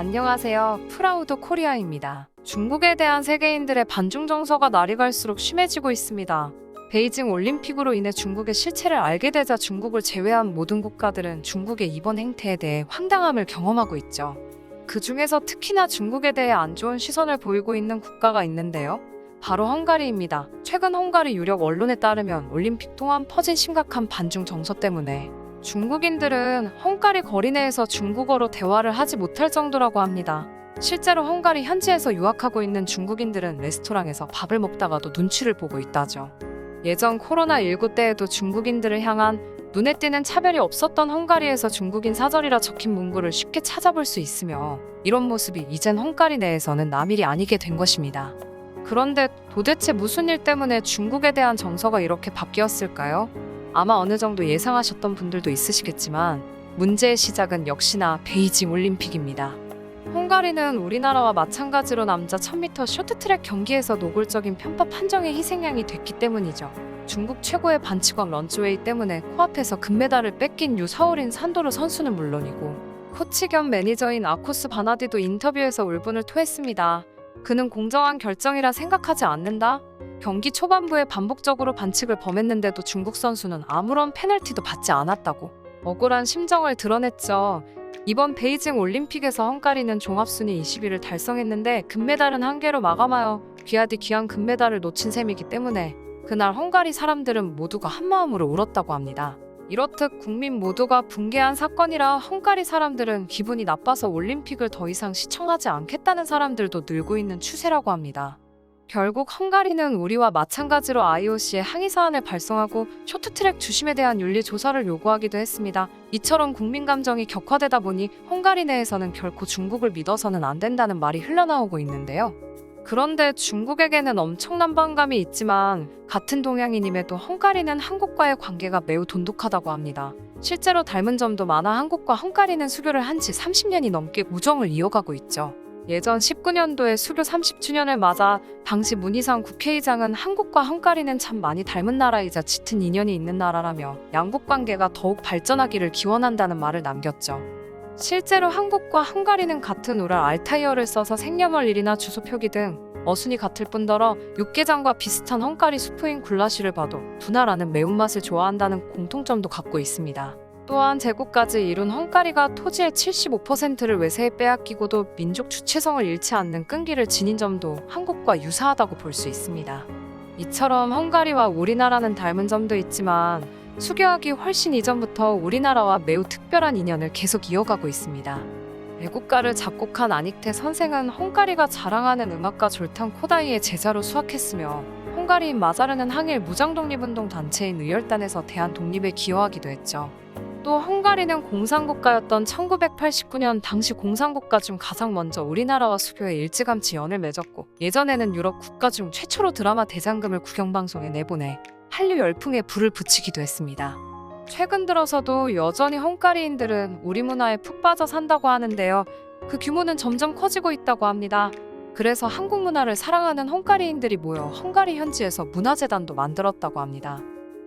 안녕하세요. 프라우드 코리아입니다. 중국에 대한 세계인들의 반중 정서가 날이 갈수록 심해지고 있습니다. 베이징 올림픽으로 인해 중국의 실체를 알게 되자 중국을 제외한 모든 국가들은 중국의 이번 행태에 대해 황당함을 경험하고 있죠. 그 중에서 특히나 중국에 대해 안 좋은 시선을 보이고 있는 국가가 있는데요. 바로 헝가리입니다. 최근 헝가리 유력 언론에 따르면 올림픽 동안 퍼진 심각한 반중 정서 때문에 중국인들은 헝가리 거리 내에서 중국어로 대화를 하지 못할 정도라고 합니다. 실제로 헝가리 현지에서 유학하고 있는 중국인들은 레스토랑에서 밥을 먹다가도 눈치를 보고 있다죠. 예전 코로나19 때에도 중국인들을 향한 눈에 띄는 차별이 없었던 헝가리에서 중국인 사절이라 적힌 문구를 쉽게 찾아볼 수 있으며 이런 모습이 이젠 헝가리 내에서는 남일이 아니게 된 것입니다. 그런데 도대체 무슨 일 때문에 중국에 대한 정서가 이렇게 바뀌었을까요? 아마 어느 정도 예상하셨던 분들도 있으시겠지만 문제의 시작은 역시나 베이징 올림픽입니다. 헝가리는 우리나라와 마찬가지로 남자 1000m 쇼트트랙 경기에서 노골적인 편파 판정의 희생양이 됐기 때문이죠. 중국 최고의 반치광 런치웨이 때문에 코앞에서 금메달을 뺏긴 유사오린 산도르 선수는 물론이고 코치 겸 매니저인 아코스 바나디도 인터뷰에서 울분을 토했습니다. 그는 공정한 결정이라 생각하지 않는다? 경기 초반부에 반복적으로 반칙을 범했는데도 중국 선수는 아무런 페널티도 받지 않았다고 억울한 심정을 드러냈죠. 이번 베이징 올림픽에서 헝가리는 종합순위 20위를 달성했는데 금메달은 한 개로 마감하여 귀하디 귀한 금메달을 놓친 셈이기 때문에 그날 헝가리 사람들은 모두가 한마음으로 울었다고 합니다. 이렇듯 국민 모두가 붕괴한 사건이라 헝가리 사람들은 기분이 나빠서 올림픽을 더 이상 시청하지 않겠다는 사람들도 늘고 있는 추세라고 합니다. 결국 헝가리는 우리와 마찬가지로 IOC에 항의 사안을 발송하고 쇼트트랙 주심에 대한 윤리 조사를 요구하기도 했습니다. 이처럼 국민 감정이 격화되다 보니 헝가리 내에서는 결코 중국을 믿어서는 안 된다는 말이 흘러나오고 있는데요. 그런데 중국에게는 엄청난 반감이 있지만 같은 동양인임에도 헝가리는 한국과의 관계가 매우 돈독하다고 합니다. 실제로 닮은 점도 많아 한국과 헝가리는 수교를 한 지 30년이 넘게 우정을 이어가고 있죠. 예전 19년도에 수교 30주년을 맞아 당시 문희상 국회의장은 한국과 헝가리는 참 많이 닮은 나라이자 짙은 인연이 있는 나라라며 양국 관계가 더욱 발전하기를 기원한다는 말을 남겼죠. 실제로 한국과 헝가리는 같은 우랄 알타이어를 써서 생년월일이나 주소 표기 등 어순이 같을 뿐더러 육개장과 비슷한 헝가리 수프인 굴라시를 봐도 두 나라는 매운맛을 좋아한다는 공통점도 갖고 있습니다. 또한 제국까지 이룬 헝가리가 토지의 75%를 외세에 빼앗기고도 민족 주체성을 잃지 않는 끈기를 지닌 점도 한국과 유사하다고 볼 수 있습니다. 이처럼 헝가리와 우리나라는 닮은 점도 있지만 수교하기 훨씬 이전부터 우리나라와 매우 특별한 인연을 계속 이어가고 있습니다. 애국가를 작곡한 아닉테 선생은 헝가리가 자랑하는 음악가 졸탄 코다이의 제자로 수학했으며 헝가리인 마자르는 항일 무장독립운동 단체인 의열단에서 대한 독립에 기여하기도 했죠. 또 헝가리는 공산국가였던 1989년 당시 공산국가 중 가장 먼저 우리나라와 수교에 일찌감치 연을 맺었고 예전에는 유럽 국가 중 최초로 드라마 대장금을 국영방송에 내보내 한류 열풍에 불을 붙이기도 했습니다. 최근 들어서도 여전히 헝가리인들은 우리 문화에 푹 빠져 산다고 하는데요. 그 규모는 점점 커지고 있다고 합니다. 그래서 한국 문화를 사랑하는 헝가리인들이 모여 헝가리 현지에서 문화재단도 만들었다고 합니다.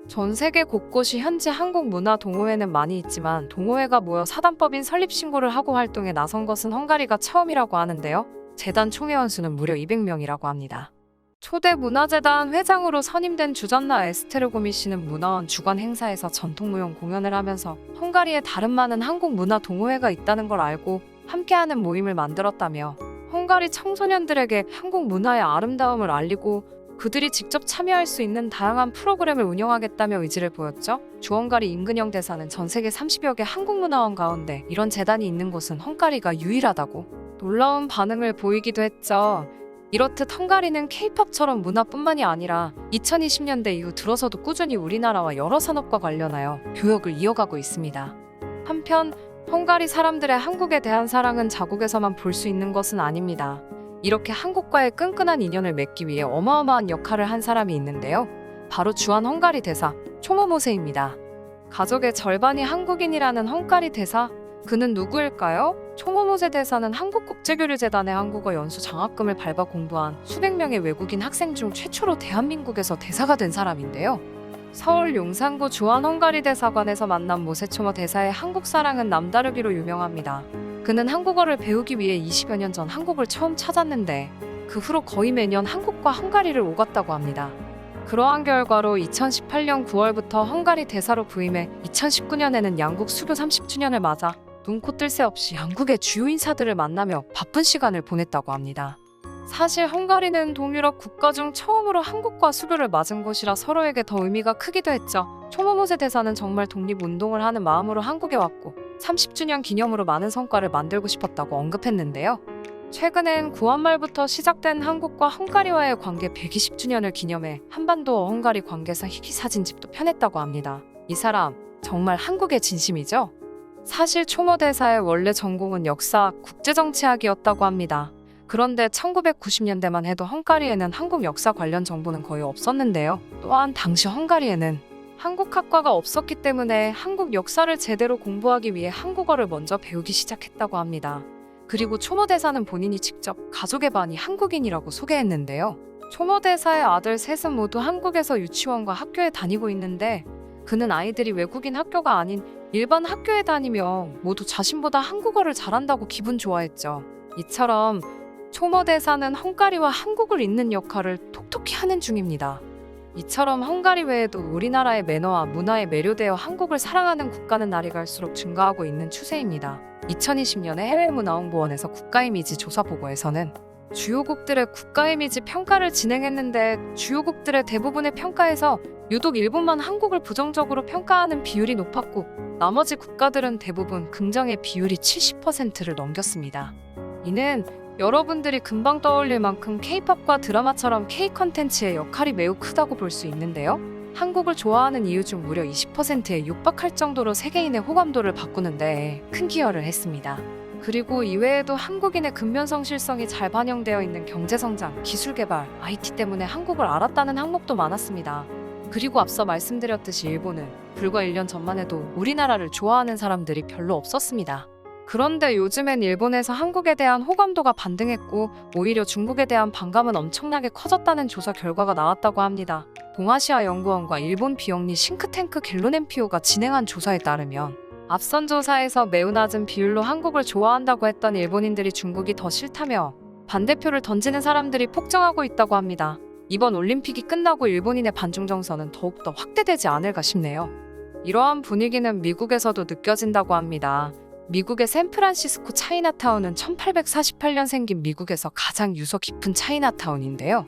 전 세계 곳곳이 현지 한국 문화 동호회는 많이 있지만 동호회가 모여 사단법인 설립 신고를 하고 활동에 나선 것은 헝가리가 처음이라고 하는데요. 재단 총회원 수는 무려 200명이라고 합니다. 초대 문화재단 회장으로 선임된 주전나 에스테르고미 씨는 문화원 주관 행사에서 전통무용 공연을 하면서 헝가리에 다른 많은 한국 문화 동호회가 있다는 걸 알고 함께하는 모임을 만들었다며 헝가리 청소년들에게 한국 문화의 아름다움을 알리고 그들이 직접 참여할 수 있는 다양한 프로그램을 운영하겠다며 의지를 보였죠. 주헝가리 임근영 대사는 전 세계 30여 개 한국문화원 가운데 이런 재단이 있는 곳은 헝가리가 유일하다고 놀라운 반응을 보이기도 했죠. 이렇듯 헝가리는 케이팝처럼 문화뿐만이 아니라 2020년대 이후 들어서도 꾸준히 우리나라와 여러 산업과 관련하여 교역을 이어가고 있습니다. 한편 헝가리 사람들의 한국에 대한 사랑은 자국에서만 볼 수 있는 것은 아닙니다. 이렇게 한국과의 끈끈한 인연을 맺기 위해 어마어마한 역할을 한 사람이 있는데요. 바로 주한 헝가리 대사 초모모세입니다. 가족의 절반이 한국인이라는 헝가리 대사, 그는 누구일까요? 초모모세 대사는 한국국제교류재단의 한국어 연수 장학금을 밟아 공부한 수백 명의 외국인 학생 중 최초로 대한민국에서 대사가 된 사람인데요. 서울 용산구 주한 헝가리 대사관에서 만난 모세초모 대사의 한국 사랑은 남다르기로 유명합니다. 그는 한국어를 배우기 위해 20여 년 전 한국을 처음 찾았는데 그 후로 거의 매년 한국과 헝가리를 오갔다고 합니다. 그러한 결과로 2018년 9월부터 헝가리 대사로 부임해 2019년에는 양국 수교 30주년을 맞아 눈코 뜰 새 없이 양국의 주요 인사들을 만나며 바쁜 시간을 보냈다고 합니다. 사실 헝가리는 동유럽 국가 중 처음으로 한국과 수교를 맞은 곳이라 서로에게 더 의미가 크기도 했죠. 초모모세 대사는 정말 독립운동을 하는 마음으로 한국에 왔고 30주년 기념으로 많은 성과를 만들고 싶었다고 언급했는데요. 최근엔 9월 말부터 시작된 한국과 헝가리와의 관계 120주년을 기념해 한반도 헝가리 관계사 희귀 사진집도 펴냈다고 합니다. 이 사람 정말 한국의 진심이죠? 사실 초모 대사의 원래 전공은 역사학, 국제정치학이었다고 합니다. 그런데 1990년대만 해도 헝가리에는 한국 역사 관련 정보는 거의 없었는데요. 또한 당시 헝가리에는 한국학과가 없었기 때문에 한국 역사를 제대로 공부하기 위해 한국어를 먼저 배우기 시작했다고 합니다. 그리고 초모 대사는 본인이 직접 가족의 반이 한국인이라고 소개했는데요. 초모 대사의 아들 셋은 모두 한국에서 유치원과 학교에 다니고 있는데 그는 아이들이 외국인 학교가 아닌 일반 학교에 다니며 모두 자신보다 한국어를 잘한다고 기분 좋아했죠. 이처럼 초모 대사는 헝가리와 한국을 잇는 역할을 톡톡히 하는 중입니다. 이처럼 헝가리 외에도 우리나라의 매너와 문화에 매료되어 한국을 사랑하는 국가는 날이 갈수록 증가하고 있는 추세입니다. 2020년에 해외문화홍보원에서 국가이미지 조사 보고에서는 주요국들의 국가이미지 평가를 진행했는데 주요국들의 대부분의 평가에서 유독 일본만 한국을 부정적으로 평가하는 비율이 높았고 나머지 국가들은 대부분 긍정의 비율이 70%를 넘겼습니다. 이는 여러분들이 금방 떠올릴 만큼 K-팝과 드라마처럼 K-컨텐츠의 역할이 매우 크다고 볼 수 있는데요. 한국을 좋아하는 이유 중 무려 20%에 육박할 정도로 세계인의 호감도를 바꾸는데 큰 기여를 했습니다. 그리고 이외에도 한국인의 근면성실성이 잘 반영되어 있는 경제성장, 기술개발, IT 때문에 한국을 알았다는 항목도 많았습니다. 그리고 앞서 말씀드렸듯이 일본은 불과 1년 전만 해도 우리나라를 좋아하는 사람들이 별로 없었습니다. 그런데 요즘엔 일본에서 한국에 대한 호감도가 반등했고 오히려 중국에 대한 반감은 엄청나게 커졌다는 조사 결과가 나왔다고 합니다. 동아시아 연구원과 일본 비영리 싱크탱크 갤로넴피오가 진행한 조사에 따르면 앞선 조사에서 매우 낮은 비율로 한국을 좋아한다고 했던 일본인들이 중국이 더 싫다며 반대표를 던지는 사람들이 폭증하고 있다고 합니다. 이번 올림픽이 끝나고 일본인의 반중 정서는 더욱더 확대되지 않을까 싶네요. 이러한 분위기는 미국에서도 느껴진다고 합니다. 미국의 샌프란시스코 차이나타운은 1848년 생긴 미국에서 가장 유서 깊은 차이나타운인데요.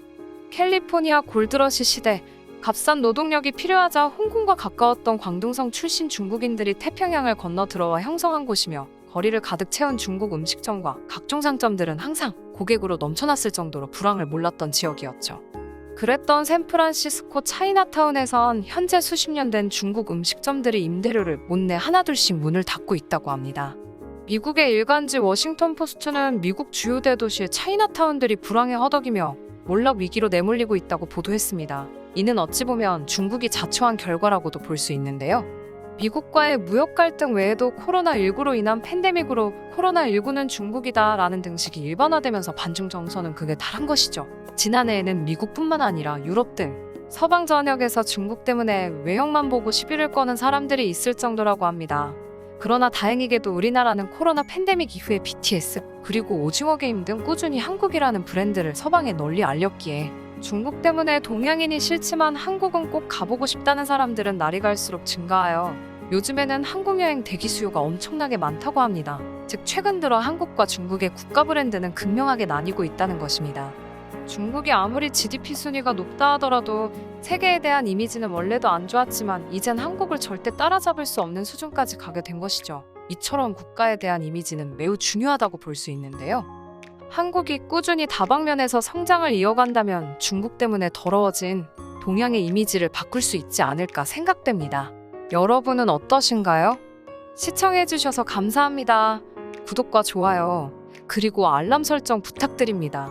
캘리포니아 골드러시 시대 값싼 노동력이 필요하자 홍콩과 가까웠던 광둥성 출신 중국인들이 태평양을 건너 들어와 형성한 곳이며 거리를 가득 채운 중국 음식점과 각종 상점들은 항상 고객으로 넘쳐났을 정도로 불황을 몰랐던 지역이었죠. 그랬던 샌프란시스코 차이나타운에선 현재 수십 년 된 중국 음식점들이 임대료를 못내 하나둘씩 문을 닫고 있다고 합니다. 미국의 일간지 워싱턴 포스트는 미국 주요 대도시의 차이나타운들이 불황에 허덕이며 몰락 위기로 내몰리고 있다고 보도했습니다. 이는 어찌 보면 중국이 자초한 결과라고도 볼 수 있는데요. 미국과의 무역 갈등 외에도 코로나19로 인한 팬데믹으로 코로나19는 중국이다 라는 등식이 일반화되면서 반중 정서는 극에 달한 것이죠. 지난해에는 미국뿐만 아니라 유럽 등 서방 전역에서 중국 때문에 외형만 보고 시비를 거는 사람들이 있을 정도라고 합니다. 그러나 다행히게도 우리나라는 코로나 팬데믹 이후에 BTS 그리고 오징어 게임 등 꾸준히 한국이라는 브랜드를 서방에 널리 알렸기에 중국 때문에 동양인이 싫지만 한국은 꼭 가보고 싶다는 사람들은 날이 갈수록 증가하여 요즘에는 한국 여행 대기 수요가 엄청나게 많다고 합니다. 즉 최근 들어 한국과 중국의 국가 브랜드는 극명하게 나뉘고 있다는 것입니다. 중국이 아무리 GDP 순위가 높다 하더라도 세계에 대한 이미지는 원래도 안 좋았지만 이젠 한국을 절대 따라잡을 수 없는 수준까지 가게 된 것이죠. 이처럼 국가에 대한 이미지는 매우 중요하다고 볼 수 있는데요. 한국이 꾸준히 다방면에서 성장을 이어간다면 중국 때문에 더러워진 동양의 이미지를 바꿀 수 있지 않을까 생각됩니다. 여러분은 어떠신가요? 시청해주셔서 감사합니다. 구독과 좋아요, 그리고 알람 설정 부탁드립니다.